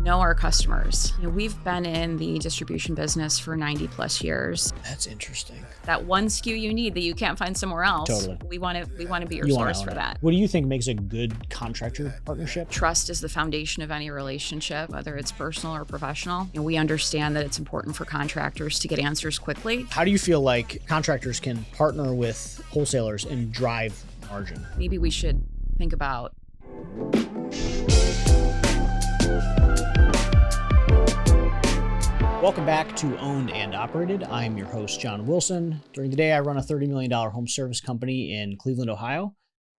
know our customers. We've been in the distribution business for 90 plus years. That's interesting. That one SKU you need that you can't find somewhere else. Totally. We want to be your source for that. What do you think makes a good contractor partnership? Trust is the foundation of any relationship, whether it's personal or professional. We understand that it's important for contractors to get answers quickly. How do you feel like contractors can partner with wholesalers and drive margin? Maybe we should think about Welcome back to Owned and Operated. I'm your host, John Wilson. During the day, I run a $30 million home service company in Cleveland, Ohio.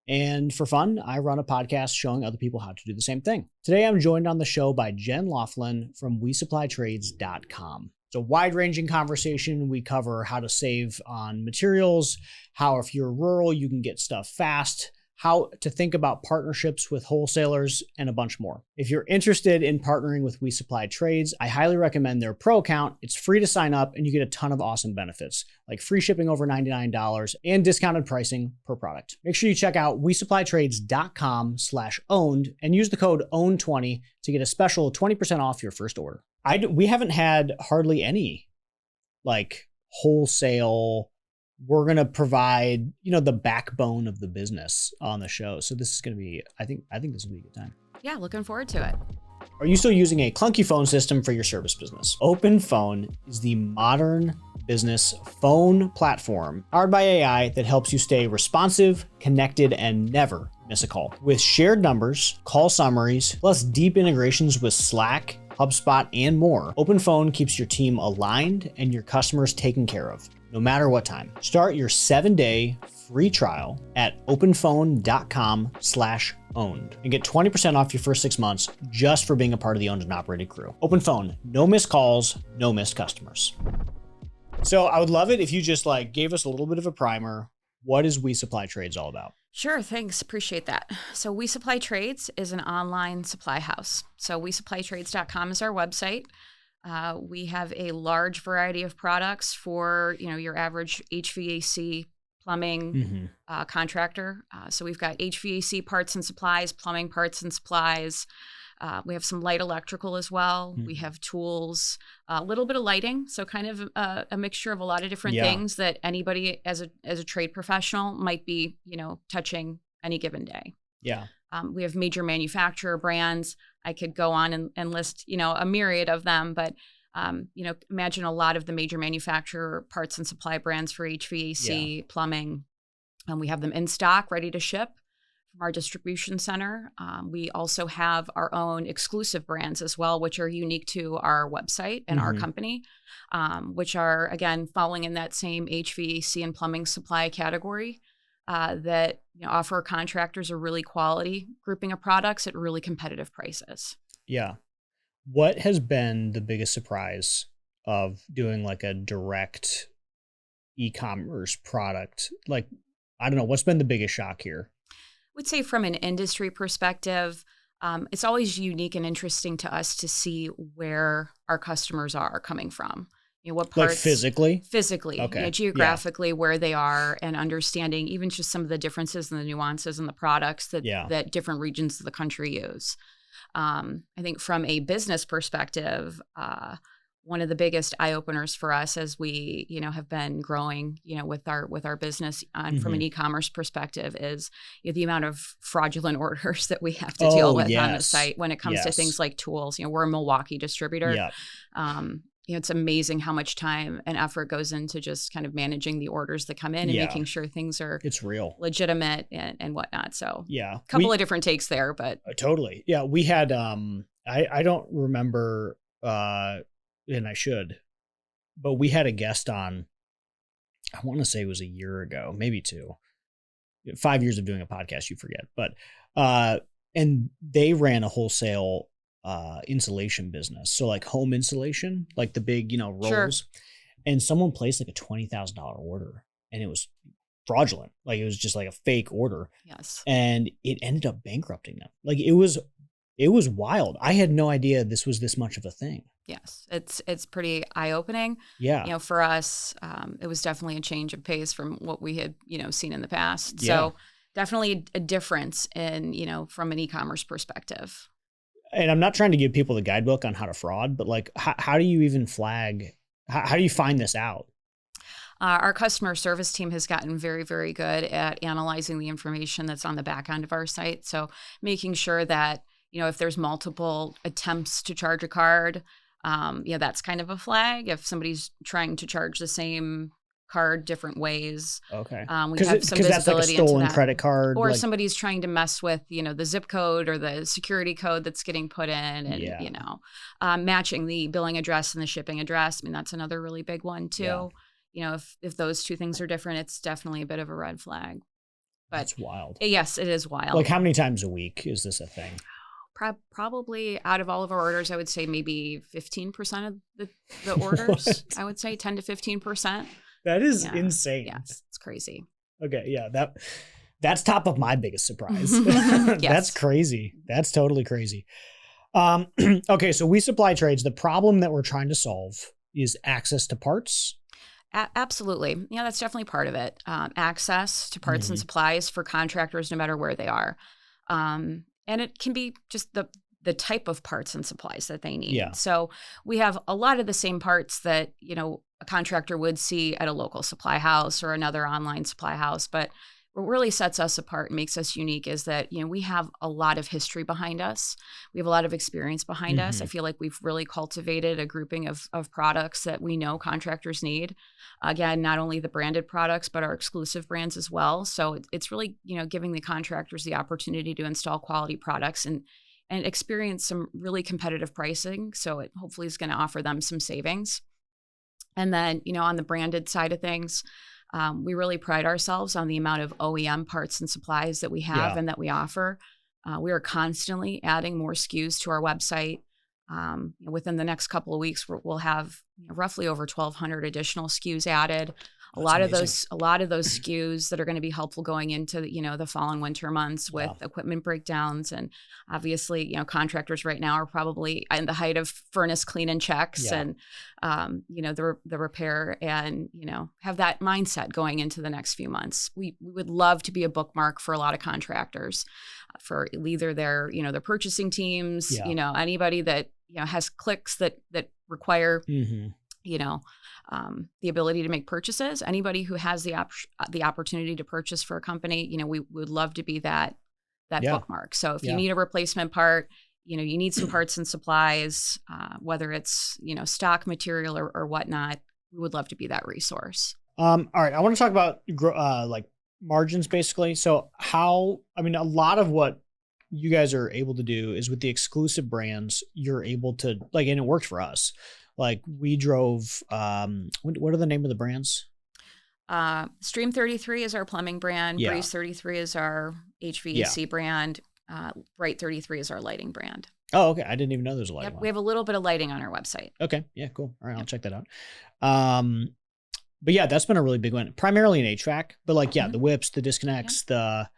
And for fun, I run a podcast showing other people how to do the same thing. Today, I'm joined on the show by Jen Laughlin from WeSupplyTrades.com. It's a wide-ranging conversation. We cover how to save on materials, how if you're rural, you can get stuff fast, how to think about partnerships with wholesalers, and a bunch more. If you're interested in partnering with WeSupplyTrades, I highly recommend their pro account. It's free to sign up and you get a ton of awesome benefits, like free shipping over $99 and discounted pricing per product. Make sure you check out WeSupplyTrades.com/owned and use the code OWN20 to get a special 20% off your first order. We haven't had hardly any like wholesale, we're going to provide, the backbone of the business on the show. So this is going to be, I think this will be a good time. Yeah, looking forward to it. Are you still using a clunky phone system for your service business? Open Phone is the modern business phone platform powered by AI that helps you stay responsive, connected, and never miss a call. With shared numbers, call summaries, plus deep integrations with Slack, HubSpot, and more, Open Phone keeps your team aligned and your customers taken care of, no matter what time. Start your 7-day free trial at openphone.com/owned and get 20% off your first 6 months just for being a part of the Owned and Operated crew. Open Phone, no missed calls, no missed customers. So I would love it if you just gave us a little bit of a primer. What is WeSupplyTrades all about? Sure, thanks. Appreciate that. So WeSupplyTrades is an online supply house. So WeSupplyTrades.com is our website. We have a large variety of products for, your average HVAC, plumbing contractor. So we've got HVAC parts and supplies, plumbing parts and supplies. We have some light electrical as well. We have tools, a little bit of lighting. So kind of a mixture of a lot of different things that anybody as a trade professional might be, touching any given day. Yeah. We have major manufacturer brands. I could go on and list, a myriad of them, but, imagine a lot of the major manufacturer parts and supply brands for HVAC, plumbing. We have them in stock, ready to ship from our distribution center. We also have our own exclusive brands as well, which are unique to our website and our company, which are, again, falling in that same HVAC and plumbing supply category. That offer contractors a really quality grouping of products at really competitive prices. Yeah. What has been the biggest surprise of doing a direct e-commerce product? I don't know, what's been the biggest shock here? I would say from an industry perspective, it's always unique and interesting to us to see where our customers are coming from. What parts physically, okay. Geographically, where they are, and understanding even just some of the differences and the nuances in the products that different regions of the country use. I think from a business perspective, one of the biggest eye openers for us as we, have been growing, with our business from an e-commerce perspective is the amount of fraudulent orders that we have to deal with on the site when it comes to things like tools. We're a Milwaukee distributor. Yeah. It's amazing how much time and effort goes into just kind of managing the orders that come in and making sure things are real, legitimate and whatnot. So a couple of different takes there, but totally. Yeah. We had, I don't remember, and I should, but we had a guest on, I want to say it was a year ago, maybe 2, 5 years of doing a podcast, you forget, but, and they ran a wholesale insulation business. So home insulation, the big, rolls. Sure. And someone placed a $20,000 order and it was fraudulent. It was just a fake order. Yes. And it ended up bankrupting them. It was wild. I had no idea this was this much of a thing. Yes. It's pretty eye-opening. Yeah. For us, it was definitely a change of pace from what we had, seen in the past. Yeah. So definitely a difference in, from an e-commerce perspective. and I'm not trying to give people the guidebook on how to fraud, but like, how do you even flag? How do you find this out? Our customer service team has gotten very, very good at analyzing the information that's on the back end of our site. So making sure that, if there's multiple attempts to charge a card, that's kind of a flag. If somebody's trying to charge the same card different ways, okay, we have some visibility that's like a stolen into that. credit card, or somebody's trying to mess with, the zip code or the security code that's getting put in, and matching the billing address and the shipping address. I mean, that's another really big one too. Yeah. If those two things are different, it's definitely a bit of a red flag. But that's wild. Yes, it is wild. Like, how many times a week is this a thing? Probably out of all of our orders, I would say maybe 15% of the orders. I would say 10 to 15%. That is insane. Yes, it's crazy. Okay, yeah, that's top of my biggest surprise. Yes. That's crazy. That's totally crazy. Okay, so WeSupplyTrades, the problem that we're trying to solve is access to parts. Absolutely. That's definitely part of it. Access to parts and supplies for contractors, no matter where they are. And it can be just the type of parts and supplies that they need. Yeah. So we have a lot of the same parts that, a contractor would see at a local supply house or another online supply house. But what really sets us apart and makes us unique is that, we have a lot of history behind us. We have a lot of experience behind us. I feel like we've really cultivated a grouping of products that we know contractors need. Again, not only the branded products, but our exclusive brands as well. So it's really, giving the contractors the opportunity to install quality products and experience some really competitive pricing. So it hopefully is going to offer them some savings. And then, on the branded side of things, we really pride ourselves on the amount of OEM parts and supplies that we have and that we offer. We are constantly adding more SKUs to our website. Within the next couple of weeks, we'll have roughly over 1,200 additional SKUs added. A lot of those SKUs that are going to be helpful going into the fall and winter months with equipment breakdowns, and obviously contractors right now are probably in the height of furnace clean and checks and the repair and have that mindset going into the next few months. We would love to be a bookmark for a lot of contractors, for either their their purchasing teams, anybody that has clicks that require the ability to make purchases. Anybody who has the opportunity to purchase for a company, we would love to be that bookmark. So if you need a replacement part, you need some parts and supplies, whether it's stock material or whatnot, we would love to be that resource. All right, I want to talk about like margins basically. So a lot of what you guys are able to do is with the exclusive brands, you're able to and it worked for us. Like we drove, what are the name of the brands? Stream 33 is our plumbing brand. Yeah. Breeze 33 is our HVAC brand. Bright 33 is our lighting brand. Oh, okay. I didn't even know there's a lighting one. We have a little bit of lighting on our website. Okay. Yeah, cool. All right. I'll check that out. But yeah, that's been a really big one, primarily in HVAC, but the whips, the disconnects, the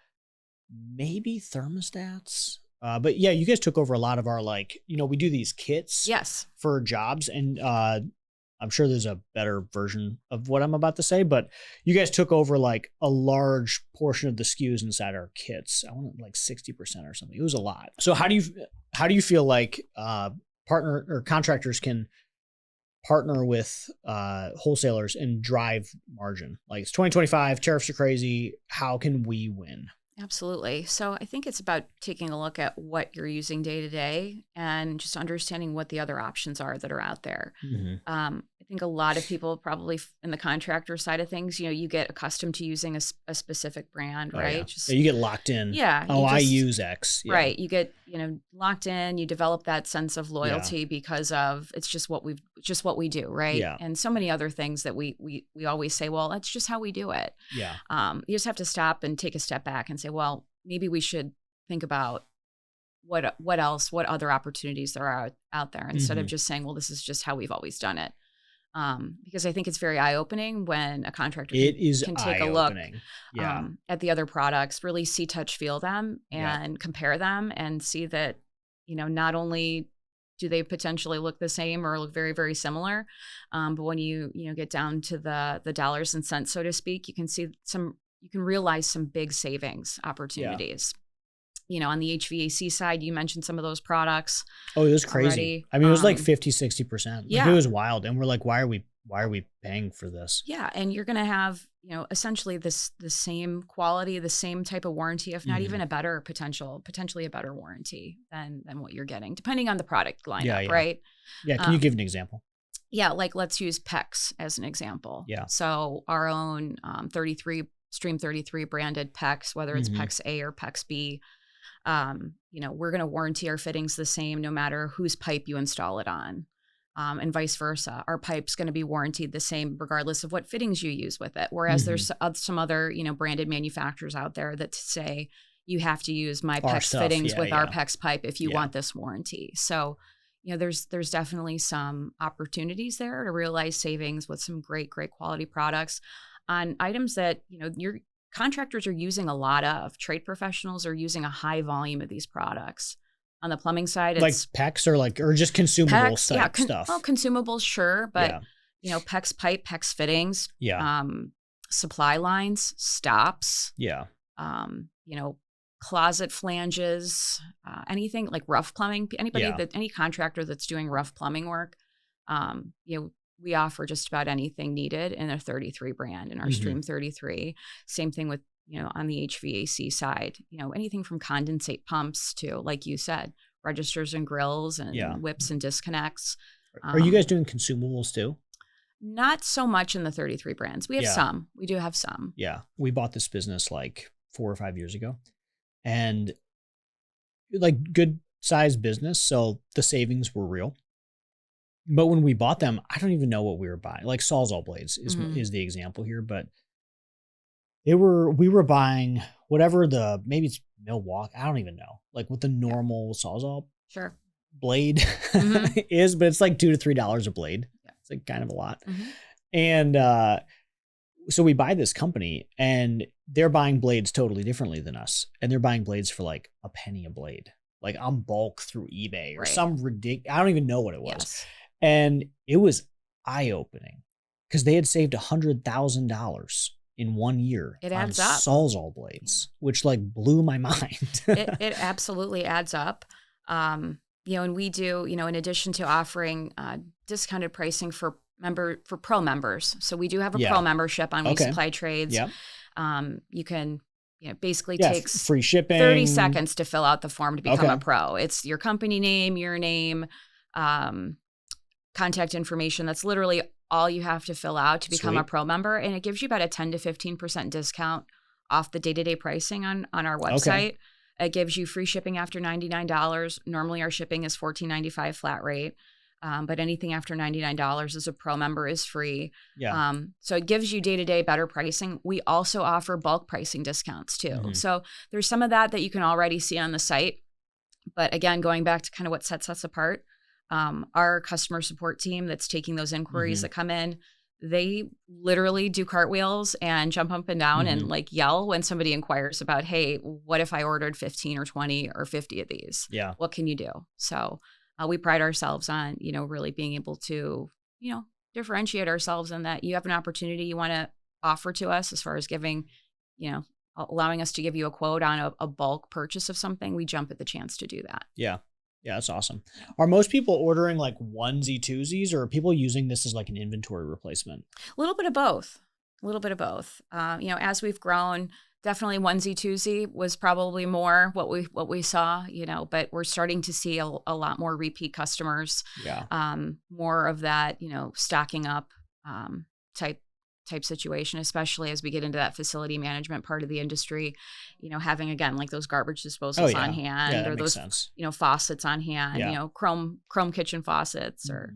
maybe thermostats. But yeah, you guys took over a lot of our we do these kits for jobs, and I'm sure there's a better version of what I'm about to say, but you guys took over a large portion of the SKUs inside our kits. I want 60% or something. It was a lot. So how do you feel like partner or contractors can partner with wholesalers and drive margin? Like, it's 2025, tariffs are crazy. How can we win? Absolutely. So I think it's about taking a look at what you're using day to day and just understanding what the other options are that are out there. I think a lot of people probably in the contractor side of things, you get accustomed to using a specific brand, right? Yeah. You get locked in. Yeah. I use X. Yeah. Right. You get, locked in, you develop that sense of loyalty because of it's just what we do. Right. Yeah. And so many other things that we always say, well, that's just how we do it. Yeah. You just have to stop and take a step back and say, well, maybe we should think about what other opportunities there are out there instead of just saying, well, this is just how we've always done it. Because I think it's very eye-opening when a contractor can take a look at the other products, really see, touch, feel them, and compare them and see that, not only do they potentially look the same or look very, very similar, but when you get down to the dollars and cents, so to speak, you can realize some big savings opportunities. On the HVAC side, you mentioned some of those products. Oh, it was crazy. Already. I mean, it was like 50-60%. Yeah. It was wild. And we're like, why are we paying for this? Yeah. And you're going to have, essentially the same quality, the same type of warranty, if not even a better potentially a better warranty than what you're getting, depending on the product lineup, right? Yeah. Can you give an example? Yeah. Like let's use PEX as an example. Yeah. So our own Stream 33 branded PEX, whether it's PEX A or PEX B, we're going to warranty our fittings the same no matter whose pipe you install it on, and vice versa. Our pipe's going to be warranted the same regardless of what fittings you use with it. Whereas there's some other, branded manufacturers out there that say you have to use my PEX fittings with our PEX pipe if you want this warranty. So, there's definitely some opportunities there to realize savings with some great quality products on items that, your contractors are using a lot of. Trade professionals are using a high volume of these products. On the plumbing side, it's like PEX or just consumable PEX, stuff. Well, consumables, sure, but PEX pipe, PEX fittings, supply lines, stops, closet flanges, anything like rough plumbing. Any contractor that's doing rough plumbing work, we offer just about anything needed in a 33 brand in our Stream 33. Same thing with, on the HVAC side, anything from condensate pumps to, like you said, registers and grills and whips and disconnects. Are you guys doing consumables too? Not so much in the 33 brands. We have some. We do have some. Yeah. We bought this business like 4 or 5 years ago, and like good sized business. So the savings were real. But when we bought them, I don't even know what we were buying. Like Sawzall blades is the example here, but we were buying whatever maybe it's Milwaukee. I don't even know, like what the normal Sawzall blade is, but it's like $2 to $3 a blade. Yeah. It's like kind of a lot. And so we buy this company and they're buying blades totally differently than us. And they're buying blades for like a penny a blade, like on bulk through eBay or some ridiculous, I don't even know what it was. Yes. And it was eye-opening because they had saved $100,000 in 1 year on Sawzall blades, which like blew my mind. it absolutely adds up. And we do, in addition to offering discounted pricing for pro members. So we do have a pro membership on WeSupplyTrades. Yeah. You can basically takes free shipping, 30 seconds to fill out the form to become a pro. It's your company name, your name, contact information. That's literally all you have to fill out to become a pro member. And it gives you about a 10 to 15% discount off the day-to-day pricing on our website. It gives you free shipping after $99. Normally our shipping is $14.95 flat rate. But anything after $99 as a pro member is free. Yeah. So it gives you day-to-day better pricing. We also offer bulk pricing discounts too. So there's some of that you can already see on the site. But again, going back to kind of what sets us apart, our customer support team that's taking those inquiries that come in, they literally do cartwheels and jump up and down and like yell when somebody inquires about, hey, what if I ordered 15 or 20 or 50 of these? Yeah. What can you do? So we pride ourselves on, really being able to, differentiate ourselves in that you have an opportunity you want to offer to us as far as giving, allowing us to give you a quote on a bulk purchase of something. We jump at the chance to do that. Yeah. Yeah, that's awesome. Are most people ordering like onesie twosies, or are people using this as like an inventory replacement? A little bit of both. As we've grown, definitely onesie twosie was probably more what we saw, but we're starting to see a lot more repeat customers. Yeah. More of that, stocking up type situation, especially as we get into that facility management part of the industry, having again, like those garbage disposals on hand, or those, faucets on hand, chrome kitchen faucets or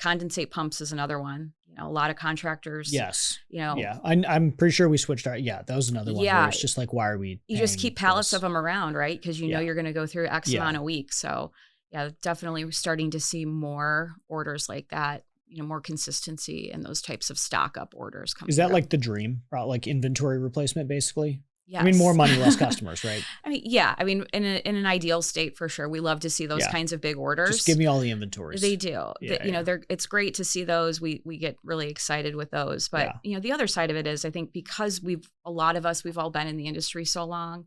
condensate pumps is another one. A lot of contractors. Yes. I'm pretty sure we switched that was another one. Yeah. Where it's just like, why are we? You just keep pallets of them around, right? Because you're going to go through X amount a week. So definitely we're starting to see more orders like that. More consistency in those types of stock up orders. Is that like the dream, like inventory replacement, basically? Yes. I mean, more money, less customers, right? in an ideal state, for sure. We love to see those kinds of big orders. Just give me all the inventories. They do. It's great to see those. We get really excited with those. But, the other side of it is, I think because we've all been in the industry so long,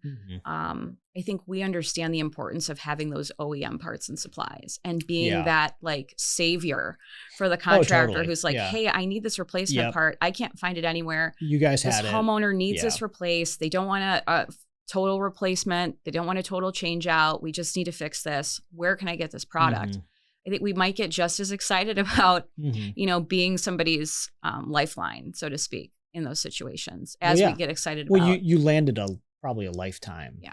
I think we understand the importance of having those OEM parts and supplies and being that like savior for the contractor who's like, hey, I need this replacement part. I can't find it anywhere. You guys had it. This homeowner needs this replaced. They don't want a total replacement. They don't want a total change out. We just need to fix this. Where can I get this product? I think we might get just as excited about, you know, being somebody's lifeline, so to speak, in those situations as we get excited about. Well, you landed probably a lifetime. Yeah.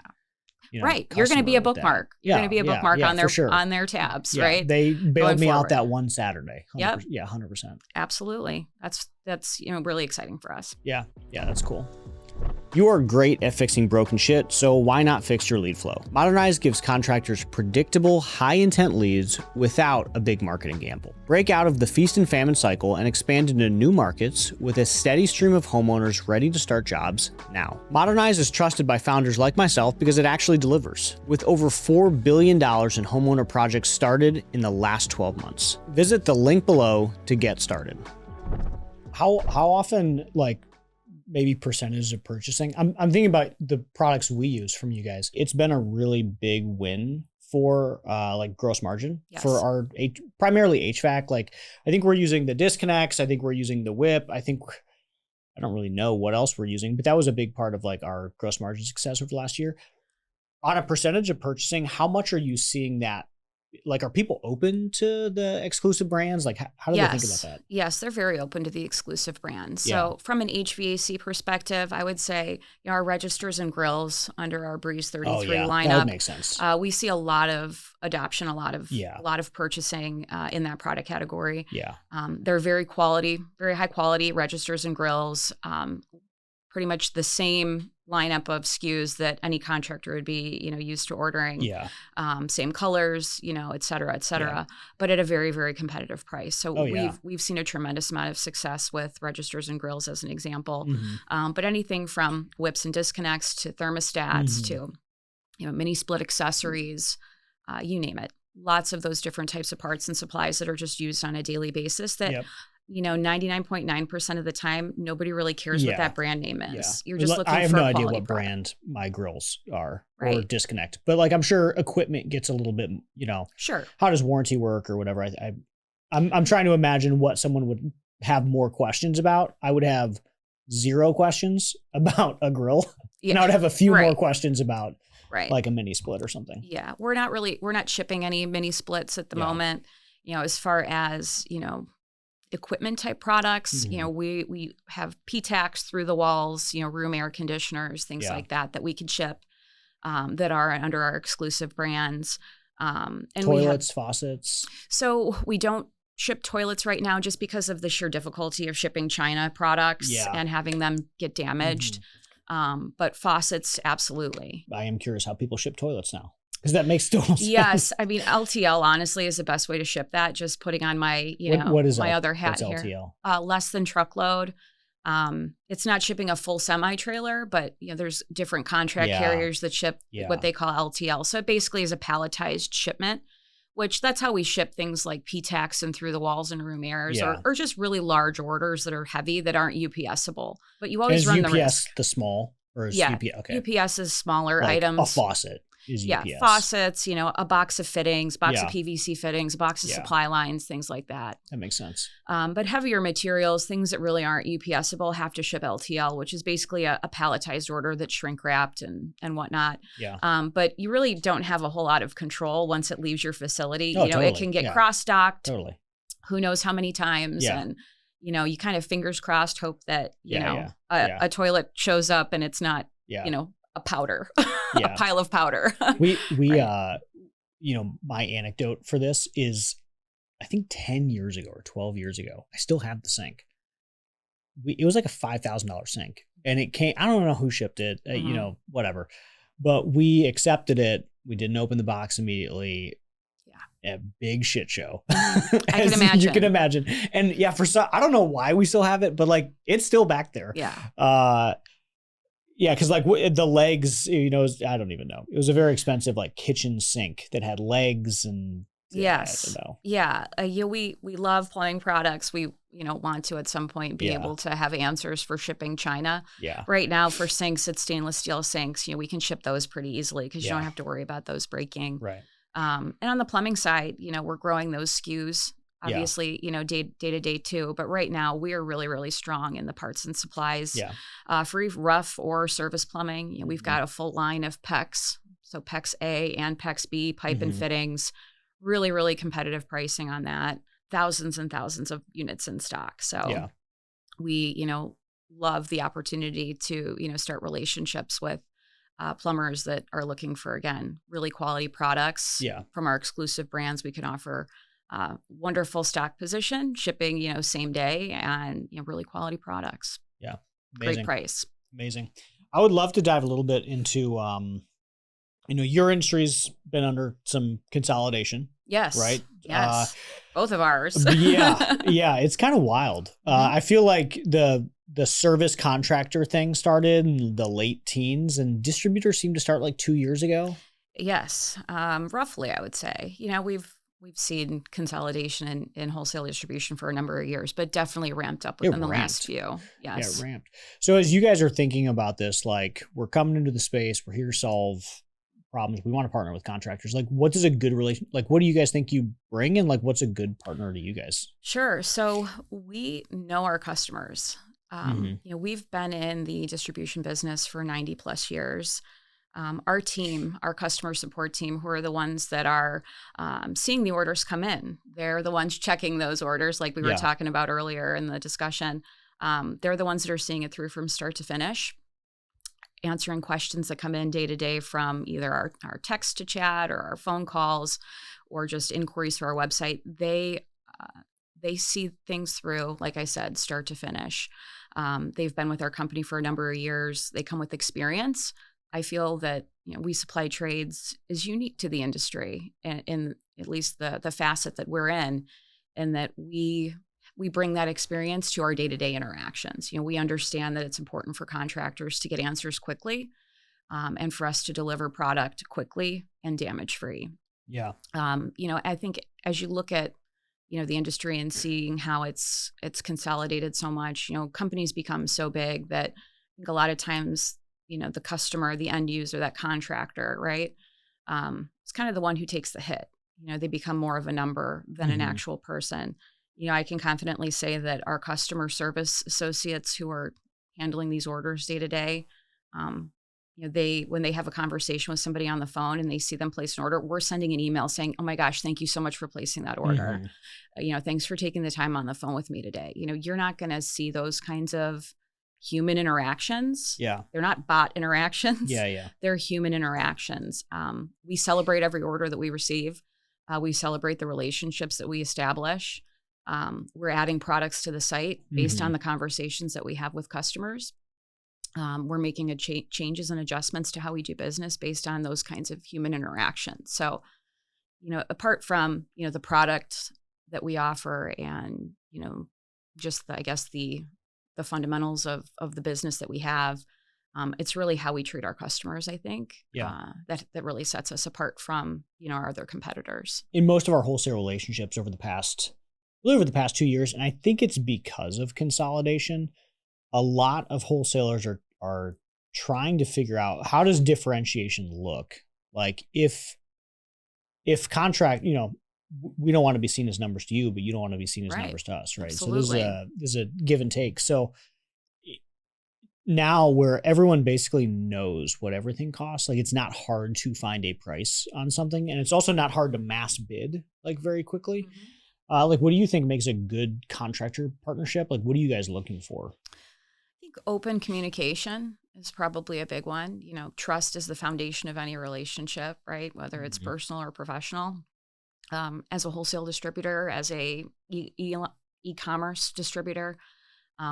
You know, right. You're going to be a bookmark. You're going to be a bookmark on their tabs, right? They bailed me out that one Saturday. Yeah, 100%. Absolutely. That's you know, really exciting for us. Yeah. Yeah, that's cool. You are great at fixing broken shit, so why not fix your lead flow? Modernize gives contractors predictable, high-intent leads without a big marketing gamble. Break out of the feast and famine cycle and expand into new markets with a steady stream of homeowners ready to start jobs now. Modernize is trusted by founders like myself because it actually delivers, with over $4 billion in homeowner projects started in the last 12 months. Visit the link below to get started. How often, like, maybe percentage of purchasing? I'm thinking about the products we use from you guys. It's been a really big win for like gross margin for our primarily HVAC. Like, I think we're using the disconnects. I think we're using the whip. I don't really know what else we're using, but that was a big part of like our gross margin success over the last year. On a percentage of purchasing, how much are you seeing that? Like, are people open to the exclusive brands? Like, how do they think about that? Yes, they're very open to the exclusive brands. So from an HVAC perspective, I would say, you know, our registers and grills under our Breeze 33 lineup. That would make sense. We see a lot of adoption, a lot of purchasing in that product category. Yeah. They're very high quality registers and grills. Pretty much the same lineup of SKUs that any contractor would be, you know, used to ordering. Yeah. Same colors, you know, et cetera, but at a very, very competitive price. So we've seen a tremendous amount of success with registers and grills as an example. But anything from whips and disconnects to thermostats to, you know, mini split accessories, you name it. Lots of those different types of parts and supplies that are just used on a daily basis that you know, 99.9% of the time, nobody really cares what that brand name is. You're just looking for a quality I have no idea what product. Brand my grills are or disconnect. But like, I'm sure equipment gets a little bit, you know, how does warranty work or whatever. I'm trying to imagine what someone would have more questions about. I would have 0 questions about a grill. And I would have a few more questions about like a mini split or something. Yeah. We're not shipping any mini splits at the moment. You know, as far as, you know, equipment type products, you know, we have PTACs through the walls, you know, room air conditioners, things like that we can ship that are under our exclusive brands. And toilets, faucets. So we don't ship toilets right now just because of the sheer difficulty of shipping China products and having them get damaged. But faucets, absolutely. I am curious how people ship toilets now. Because that makes total sense. Yes. I mean, LTL, honestly, is the best way to ship that. Just putting on my, my other hat here. LTL? Less than truckload. It's not shipping a full semi-trailer, but, you know, there's different contract carriers that ship what they call LTL. So it basically is a palletized shipment, which that's how we ship things like PTACs and through the walls and room airs or just really large orders that are heavy that aren't UPSable. But you always run the risk. Is UPS the small or is UPS? Okay. UPS is smaller like items. A faucet. Faucets, you know, a box of fittings, box of PVC fittings, a box of supply lines, things like that. That makes sense. But heavier materials, things that really aren't UPSable, have to ship LTL, which is basically a palletized order that's shrink wrapped and whatnot. Yeah. But you really don't have a whole lot of control once it leaves your facility. Oh, you know, it can get cross-docked. Totally. Who knows how many times. And, you know, you kind of fingers crossed hope that, you know, a toilet shows up and it's not, you know, a powder, a pile of powder. we you know, my anecdote for this is, I think 10 years ago or 12 years ago, I still have the sink. It was like a $5,000 sink and it came, I don't know who shipped it, you know, whatever, but we accepted it. We didn't open the box immediately. A big shit show. I can imagine. You can imagine. And for some, I don't know why we still have it, but like, it's still back there. Yeah. Yeah, because like the legs, you know, I don't even know. It was a very expensive like kitchen sink that had legs and Yes. No. Yeah. We love plumbing products. We, want to at some point be able to have answers for shipping China. Yeah. Right now for sinks, it's stainless steel sinks. We can ship those pretty easily because you don't have to worry about those breaking. Right. And on the plumbing side, we're growing those SKUs, obviously, day to day too. But right now we are really, really strong in the parts and supplies for rough or service plumbing. We've got a full line of PEX. So PEX A and PEX B, pipe and fittings, really, really competitive pricing on that. Thousands and thousands of units in stock. So we, love the opportunity to, start relationships with plumbers that are looking for, again, really quality products from our exclusive brands. We can offer wonderful stock position, shipping, same day, and, really quality products. Yeah. Amazing. Great price. Amazing. I would love to dive a little bit into, your industry's been under some consolidation. Yes. Right? Yes. Both of ours. Yeah. It's kind of wild. I feel like the service contractor thing started in the late teens, and distributors seemed to start like 2 years ago. Yes. Roughly, I would say. We've seen consolidation in wholesale distribution for a number of years, but definitely ramped up within the last few. Yes. Yeah, it ramped. So as you guys are thinking about this, like, we're coming into the space, we're here to solve problems. We want to partner with contractors. Like, what does a good relation, like, what do you guys think you bring, and like, what's a good partner to you guys? Sure. So we know our customers. We've been in the distribution business for 90 plus years. Our team, our customer support team, who are the ones that are seeing the orders come in, they're the ones checking those orders, like we were talking about earlier in the discussion. They're the ones that are seeing it through from start to finish, answering questions that come in day to day from either our text to chat or our phone calls or just inquiries through our website. They see things through, like I said, start to finish. They've been with our company for a number of years. They come with experience. I feel that WeSupplyTrades is unique to the industry, in at least the facet that we're in, and that we bring that experience to our day-to-day interactions. We understand that it's important for contractors to get answers quickly, and for us to deliver product quickly and damage-free. Yeah. I think as you look at the industry and seeing how it's consolidated so much, companies become so big that I think a lot of times, the customer, the end user, that contractor, right? It's kind of the one who takes the hit. They become more of a number than an actual person. I can confidently say that our customer service associates who are handling these orders day to day, when they have a conversation with somebody on the phone and they see them place an order, we're sending an email saying, "Oh my gosh, thank you so much for placing that order. Thanks for taking the time on the phone with me today." You're not going to see those kinds of human interactions. Yeah. They're not bot interactions. Yeah. They're human interactions. We celebrate every order that we receive. We celebrate the relationships that we establish. We're adding products to the site based on the conversations that we have with customers. We're making changes and adjustments to how we do business based on those kinds of human interactions. So, apart from, the product that we offer and, just the fundamentals of the business that we have, it's really how we treat our customers, I think, that really sets us apart from, our other competitors. In most of our wholesale relationships over the past 2 years, and I think it's because of consolidation, a lot of wholesalers are trying to figure out, how does differentiation look? Like, if contract, we don't want to be seen as numbers to you, but you don't want to be seen as numbers to us, right? Absolutely. So there's a give and take. So now, where everyone basically knows what everything costs, like, it's not hard to find a price on something, and it's also not hard to mass bid like very quickly. Like, what do you think makes a good contractor partnership? Like, what are you guys looking for? I think open communication is probably a big one. Trust is the foundation of any relationship, right? Whether it's personal or professional. As a wholesale distributor, as a e-commerce distributor,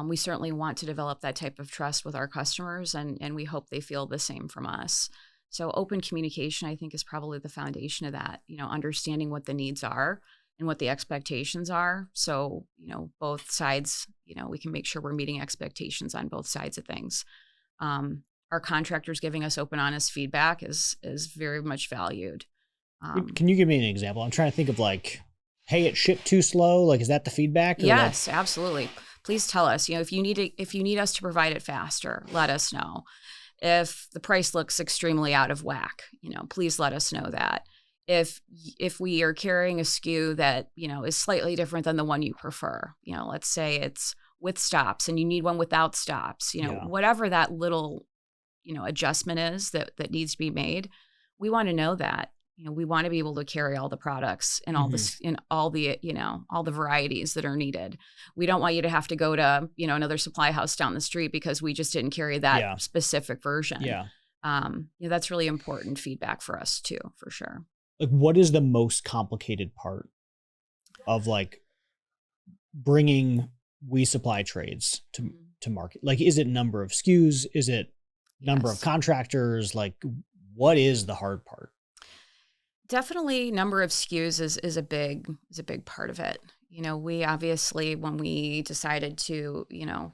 we certainly want to develop that type of trust with our customers, and we hope they feel the same from us. So open communication, I think, is probably the foundation of that, understanding what the needs are and what the expectations are. So, both sides, we can make sure we're meeting expectations on both sides of things. Our contractors giving us open, honest feedback is very much valued. Can you give me an example? I'm trying to think of like, hey, it shipped too slow. Like, is that the feedback? Or yes, absolutely. Please tell us, if you need us to provide it faster, let us know. If the price looks extremely out of whack, please let us know that. If we are carrying a SKU that, is slightly different than the one you prefer, let's say it's with stops and you need one without stops, whatever that little, adjustment is that needs to be made, we want to know that. We want to be able to carry all the products and all the varieties that are needed. We don't want you to have to go to, another supply house down the street because we just didn't carry that specific version. Yeah. That's really important feedback for us too, for sure. Like, what is the most complicated part of like bringing WeSupplyTrades to market? Like, is it number of SKUs? Is it number of contractors? Like, what is the hard part? Definitely number of SKUs is a big part of it. We obviously, when we decided to,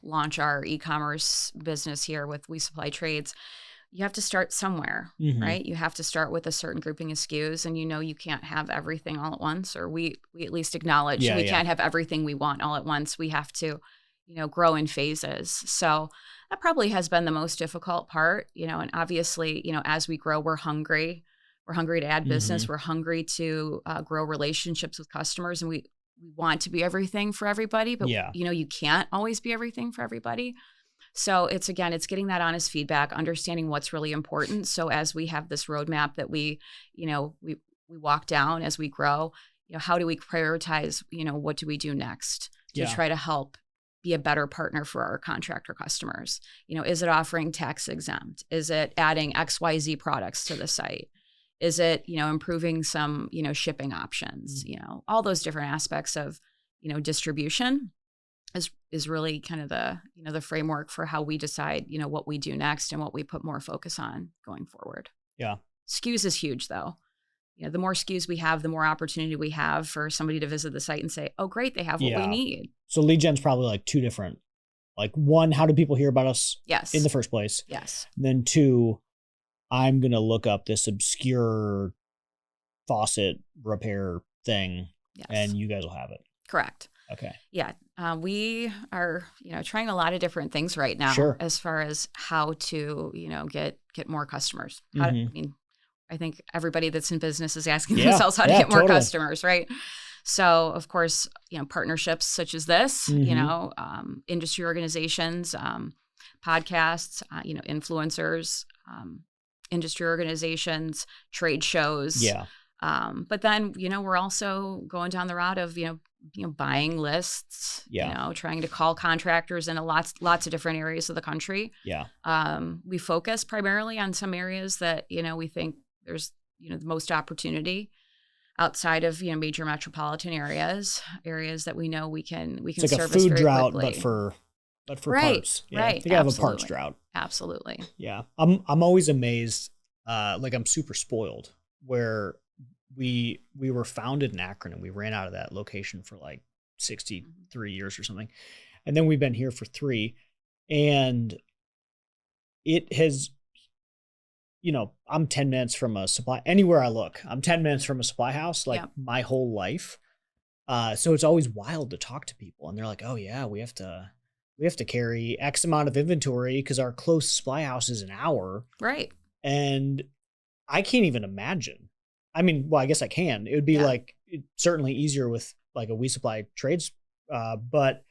launch our e-commerce business here with WeSupplyTrades, you have to start somewhere, right? You have to start with a certain grouping of SKUs, and you can't have everything all at once, or we at least acknowledge we can't have everything we want all at once. We have to, grow in phases. So that probably has been the most difficult part, and obviously, as we grow, we're hungry. We're hungry to add business. We're hungry to grow relationships with customers, and we want to be everything for everybody, but you can't always be everything for everybody. So it's getting that honest feedback, understanding what's really important. So as we have this roadmap that we walk down as we grow, how do we prioritize, what do we do next to try to help be a better partner for our contractor customers? Is it offering tax exempt? Is it adding XYZ products to the site? Is it, improving some, shipping options, all those different aspects of, distribution is really kind of the, the framework for how we decide, what we do next and what we put more focus on going forward. Yeah. SKUs is huge though. The more SKUs we have, the more opportunity we have for somebody to visit the site and say, oh, great, they have what we need. So lead gen's probably like two different, like one, how do people hear about us in the first place? Yes. Then two, I'm going to look up this obscure faucet repair thing and you guys will have it. Correct. Okay. Yeah. We are, trying a lot of different things right now as far as how to, get more customers. I think everybody that's in business is asking themselves how to get more customers, right? So of course, partnerships such as this, industry organizations, podcasts, influencers, industry organizations, trade shows. But then, we're also going down the route of, buying lists, trying to call contractors in lots of different areas of the country. We focus primarily on some areas that, we think there's, the most opportunity outside of, major metropolitan areas that we know we can it's like service a food drought, quickly. but for parts. Right. I think I have a parts drought. Absolutely. Yeah. I'm always amazed. Like I'm super spoiled where we were founded in Akron and we ran out of that location for like 63 years or something. And then we've been here for 3 and it has, I'm 10 minutes from a supply, anywhere I look, I'm 10 minutes from a supply house, like my whole life. So it's always wild to talk to people and they're like, oh yeah, we have to carry X amount of inventory because our closest supply house is an hour. Right. And I can't even imagine. I mean, well, I guess I can. It would be certainly easier with like a WeSupplyTrades, but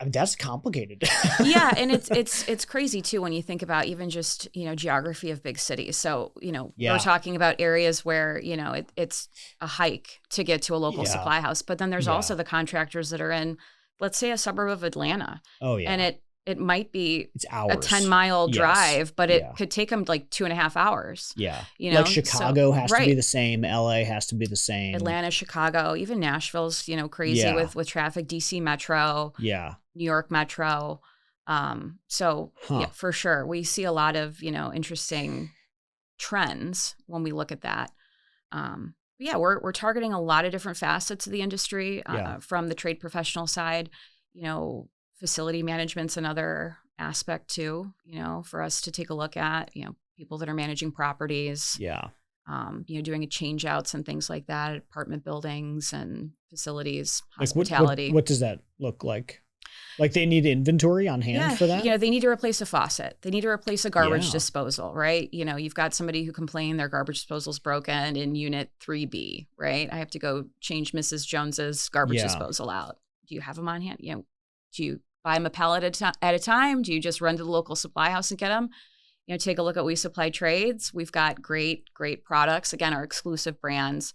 I mean, that's complicated. Yeah. And it's crazy too, when you think about even just, geography of big cities. So, we're talking about areas where, it's a hike to get to a local supply house, but then there's also the contractors that are in, let's say, a suburb of Atlanta. Oh yeah. And it might be a 10-mile drive, but it could take them like 2.5 hours. Yeah. Like Chicago has to be the same. LA has to be the same. Atlanta, Chicago, even Nashville's, crazy with traffic, DC Metro. Yeah. New York Metro. Yeah, for sure. We see a lot of, interesting trends when we look at that. Yeah, we're targeting a lot of different facets of the industry, from the trade professional side, facility management's another aspect too, for us to take a look at, people that are managing properties. Yeah. doing a change outs and things like that at apartment buildings and facilities, Like hospitality. what does that look like? Like they need inventory on hand for that? They need to replace a faucet. They need to replace a garbage disposal, right? You've got somebody who complained their garbage disposal's broken in unit 3B, right? I have to go change Mrs. Jones's garbage disposal out. Do you have them on hand? Do you buy them a pallet at a time? Do you just run to the local supply house and get them? Take a look at WeSupplyTrades. We've got great products. Again, our exclusive brands.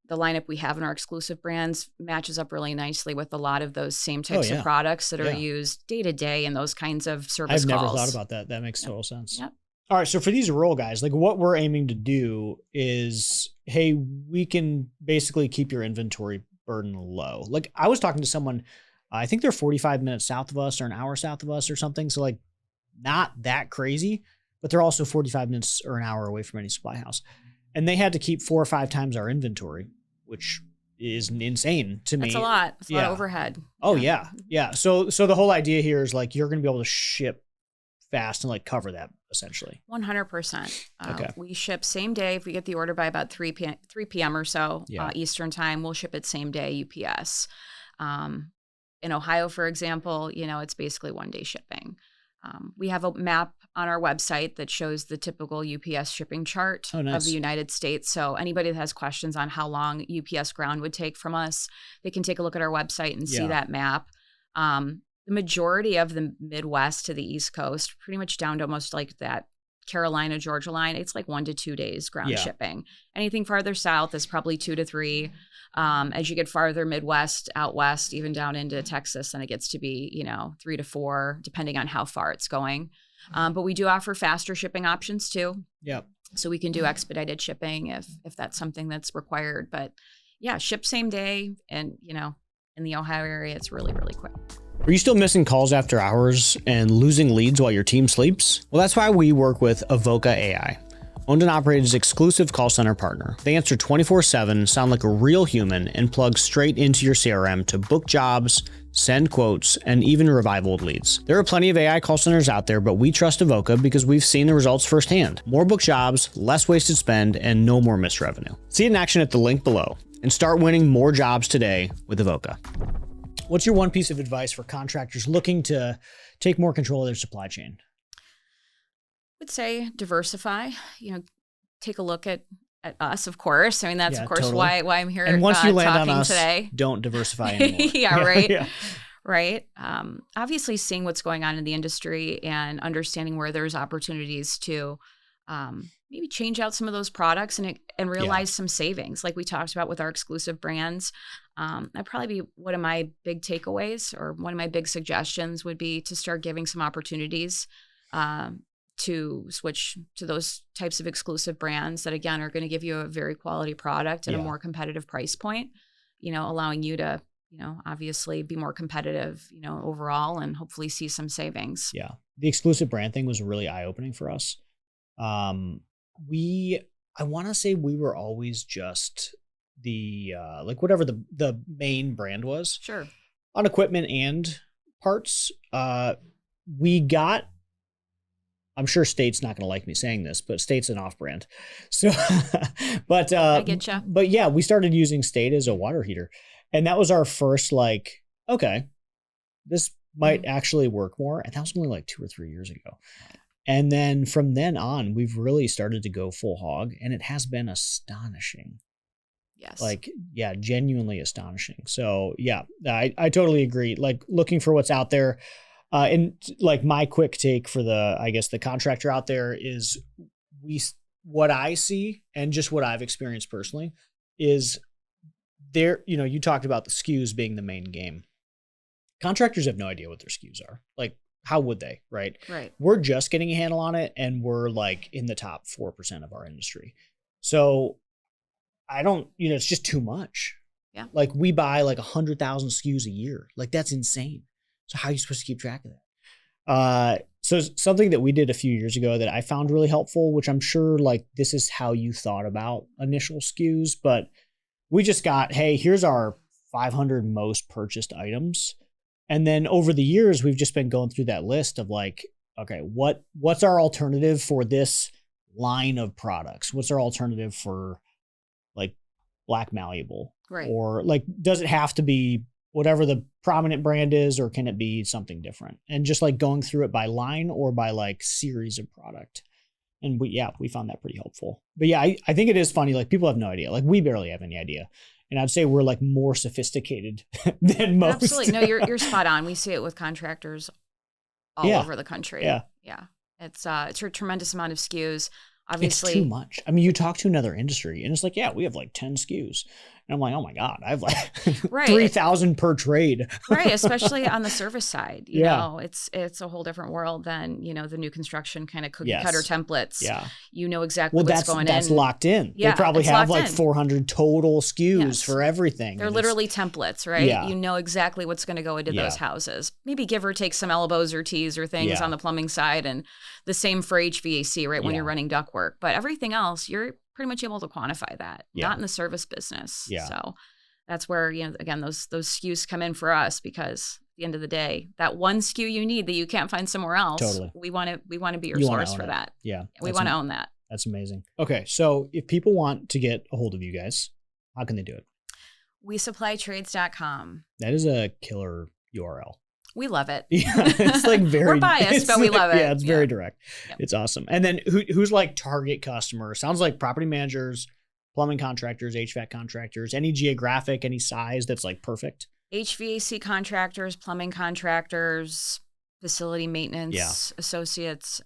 The lineup we have in our exclusive brands matches up really nicely with a lot of those same types of products that are used day to day in those kinds of service calls. I've never thought about that. That makes total sense. Yep. All right. So for these rural guys, like what we're aiming to do is, hey, we can basically keep your inventory burden low. Like I was talking to someone, I think they're 45 minutes south of us or an hour south of us or something. So like not that crazy, but they're also 45 minutes or an hour away from any supply house. And they had to keep 4 or 5 times our inventory, which is insane to me. That's a lot. It's a lot of overhead. Oh yeah. So the whole idea here is like, you're going to be able to ship fast and like cover that essentially. 100%. Okay. We ship same day. If we get the order by about 3 p.m. or so Eastern time, we'll ship it same day UPS. In Ohio, for example, it's basically 1-day shipping. We have a map on our website that shows the typical UPS shipping chart of the United States. So anybody that has questions on how long UPS ground would take from us, they can take a look at our website and see that map. The majority of the Midwest to the East Coast, pretty much down to almost like that Carolina, Georgia line, it's like 1 to 2 days ground shipping. Anything farther south is probably 2 to 3. As you get farther Midwest, out west, even down into Texas, then it gets to be, 3 to 4, depending on how far it's going. But we do offer faster shipping options too. Yep. So we can do expedited shipping if that's something that's required. But ship same day. And, in the Ohio area, it's really, really quick. Are you still missing calls after hours and losing leads while your team sleeps? Well, that's why we work with Avoca AI. Owned and Operated's exclusive call center partner. They answer 24/7, sound like a real human, and plug straight into your CRM to book jobs, send quotes, and even revive old leads. There are plenty of AI call centers out there, but we trust Avoca because we've seen the results firsthand. More book jobs, less wasted spend, and no more missed revenue. See it in action at the link below and start winning more jobs today with Avoca. What's your one piece of advice for contractors looking to take more control of their supply chain? Would say diversify, take a look at us, of course. I mean, that's of course totally. why I'm here. And once you land talking on us, today. Don't diversify anymore. Right. Right. Obviously seeing what's going on in the industry and understanding where there's opportunities to maybe change out some of those products and realize some savings like we talked about with our exclusive brands. That'd probably be one of my big takeaways, or one of my big suggestions would be to start giving some opportunities to switch to those types of exclusive brands that, again, are going to give you a very quality product at a more competitive price point, allowing you to, obviously be more competitive, overall, and hopefully see some savings. Yeah. The exclusive brand thing was really eye-opening for us. I want to say we were always just the, whatever the main brand was. Sure. On equipment and parts, we got, I'm sure State's not going to like me saying this, but State's an off-brand. So, but I get you. But yeah, we started using State as a water heater, and that was our first okay, this might actually work more. And that was only 2 or 3 years ago. And then from then on, we've really started to go full hog, and it has been astonishing. Yes. Genuinely astonishing. So yeah, I totally agree. Looking for what's out there. And my quick take for the contractor out there is what I see, and just what I've experienced personally, is there, you talked about the SKUs being the main game. Contractors have no idea what their SKUs are. How would they, right? Right. We're just getting a handle on it, and we're in the top 4% of our industry. So I don't, it's just too much. Yeah. We buy 100,000 SKUs a year. That's insane. So how are you supposed to keep track of that? So something that we did a few years ago that I found really helpful, which I'm sure this is how you thought about initial SKUs, but we just got, hey, here's our 500 most purchased items. And then over the years, we've just been going through that list of okay, what's our alternative for this line of products? What's their alternative for like black malleable? Right. Or like, does it have to be whatever the prominent brand is, or can it be something different? And just like going through it by line or by like series of product. And we found that pretty helpful. But yeah, I think it is funny. Like people have no idea. Like we barely have any idea. And I'd say we're like more sophisticated than most. Absolutely. No, you're spot on. We see it with contractors all over the country. Yeah. Yeah. It's a tremendous amount of SKUs. Obviously, it's too much. I mean, you talk to another industry and it's like, yeah, we have like 10 SKUs. And I'm like, oh my God, I have like 3,000 per trade. Right. Especially on the service side. You know, it's a whole different world than, you know, the new construction kind of cookie cutter templates. Yeah. You know exactly what's going in. That's locked in. Yeah, they probably have like 400 total SKUs for everything. They're literally templates, right? Yeah. You know exactly what's going to go into those houses. Maybe give or take some elbows or T's or things on the plumbing side, and the same for HVAC, right? When you're running ductwork. But everything else, you're pretty much able to quantify that. Not in the service business. Yeah. So that's where, you know, again, those SKUs come in for us, because at the end of the day, that one SKU you need that you can't find somewhere else, we want to be your source for that. Yeah. We want to own that. That's amazing. Okay. So if people want to get a hold of you guys, how can they do it? WeSupplyTrades.com. That is a killer URL. We love it. Yeah, it's like very. We're biased, but we love it. Yeah, it's very direct. Yep. It's awesome. And then who's like target customer? Sounds like property managers, plumbing contractors, HVAC contractors. Any geographic, any size that's like perfect. HVAC contractors, plumbing contractors, facility maintenance associates.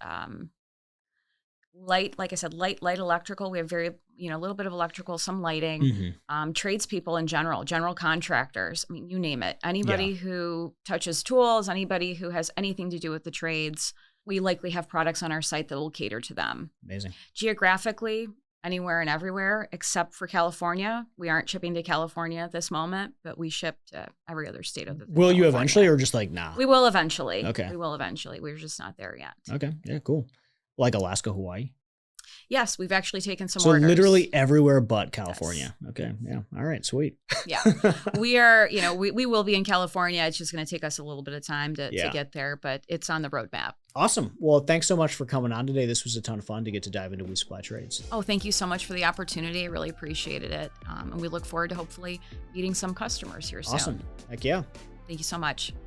Light, like I said, light electrical. We have very, you know, a little bit of electrical, some lighting, tradespeople in general, general contractors. I mean, you name it. Anybody who touches tools, anybody who has anything to do with the trades, we likely have products on our site that will cater to them. Amazing. Geographically, anywhere and everywhere except for California. We aren't shipping to California at this moment, but we ship to every other state other than Will you eventually, or just like nah? We will eventually. Okay. We will eventually. We're just not there yet. Okay. Yeah, cool. Like Alaska, Hawaii? Yes, we've actually taken some so orders. Literally everywhere but California. Yes. Okay. Yeah. All right. Sweet. Yeah. We are, you know, we will be in California. It's just going to take us a little bit of time to get there, but it's on the roadmap. Awesome. Well, thanks so much for coming on today. This was a ton of fun to get to dive into We Supply Trades. Oh, thank you so much for the opportunity. I really appreciated it. And we look forward to hopefully meeting some customers here soon. Awesome. Heck yeah. Thank you so much.